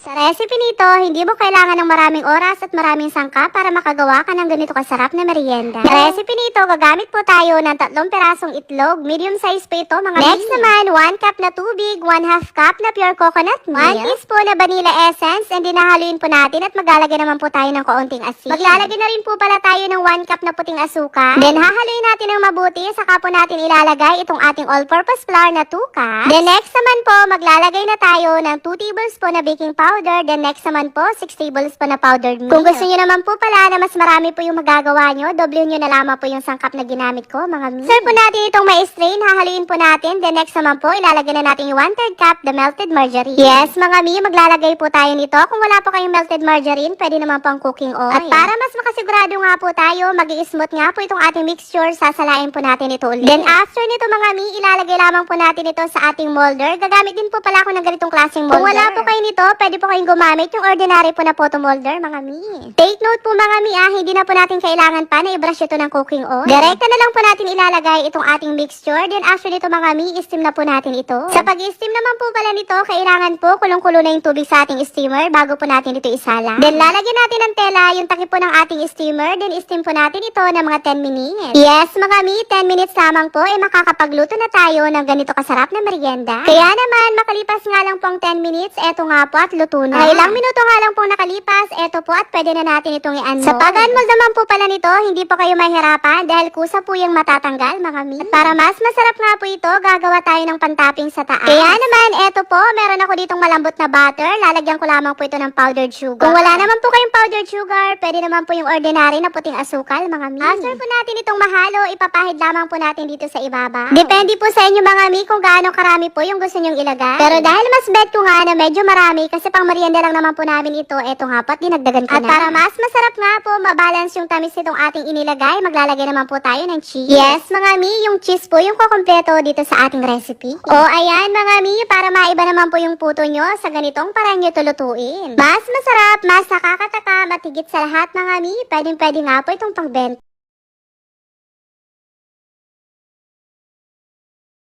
Sa recipe nito, hindi mo kailangan ng maraming oras at maraming sangkap para makagawa ka ng ganito kasarap na merienda. Sa recipe nito, gagamit po tayo ng 3 perasong itlog. Medium size po ito mga Next naman, 1 cup na tubig, 1/2 cup na pure coconut milk, 1 teaspoon na vanilla essence, and dinahaluin po natin at maglalagay naman po tayo ng kaunting asin. Maglalagay na rin po pala tayo ng 1 cup na puting asukal. Then hahaluin natin ng mabuti, saka po natin ilalagay itong ating all-purpose flour na 2 cups. Then next naman po, maglalagay na tayo ng 2 tablespoon na baking powder. Then next naman po, 6 tablespoon na powdered milk. Kung gusto nyo naman po pala na mas marami po yung magagawa nyo, doblehin nyo na lamang po yung sangkap na ginamit ko, mga mi. Serve po natin itong ma-strain, hahaluin po natin. Then next naman po, ilalagay na natin yung 1/3 cup the melted margarine. Yes, mga mi, maglalagay po tayo nito. Kung wala po kayong melted margarine, pwede naman po ang cooking oil. At para mas makasigurado nga po tayo, mag-i-smooth nga po itong ating mixture, sasalain po natin ito ulit. Then after nito mga mi, ilalagay lamang po natin ito sa ating molder. Gagamit din po pala ako ng ganitong klaseng molder. Kung wala po kayo nito, pwede po kayong gumamit yung ordinary po na photo molder, mga mi. Take note po mga mi, hindi na po natin kailangan pa na i-brush ito ng cooking oil. Direkta na lang po natin ilalagay itong ating mixture. Then after nito mga mi, i-steam na po natin ito. Sa pag-steam naman po pala nito, kailangan po kulong-kulo na yung tubig sa ating steamer bago po natin ito isala. Then lalagyan natin ng tela yung takip po ng ating steamer. Then steam po natin ito ng mga 10 minutes. Yes mga mi, 10 minutes lamang po, makakapagluto na tayo ng ganito kasarap na merienda. Kaya naman, makalipas nga lang po ang 10 minutes, eto nga po at luto na. Ilang minuto nga lang pong nakalipas, eto po at pwede na natin itong i-unmold. Sa pag-unmold naman po pala nito, hindi po kayo mahirapan dahil kusa po yung matatanggal mga mi. At para mas masarap nga po ito, gagawa tayo ng pantopping sa taas. Kaya naman, eto po, meron ako ditong malambot na butter. Lalagyan ko lamang po ito ng powdered sugar. Kung wala naman po kayong powdered sugar, pwede naman po yung ordinary na puting asukal mga mi. After po natin itong mahalo, ipapahid lamang po natin dito sa ibaba. Depende po sa inyo mga mi kung gaano karami po yung gusto nyong ilagay. Pero dahil mas bet ko nga na medyo marami kasi pang merienda lang naman po namin ito, eto nga po at dinagdagan ko na. At para mas masarap nga po, mabalance yung tamis nitong ating inilagay, maglalagay naman po tayo ng cheese. Yes mga mi, yung cheese po yung kukumpleto dito sa ating recipe. O ayan mga mi, para maiba naman po yung puto nyo, sa ganitong parang nyo tulutuin. Mas masarap, mas nakakatakam at higit sa lahat mga mi, pwedeng-pwede nga po itong pangbenta.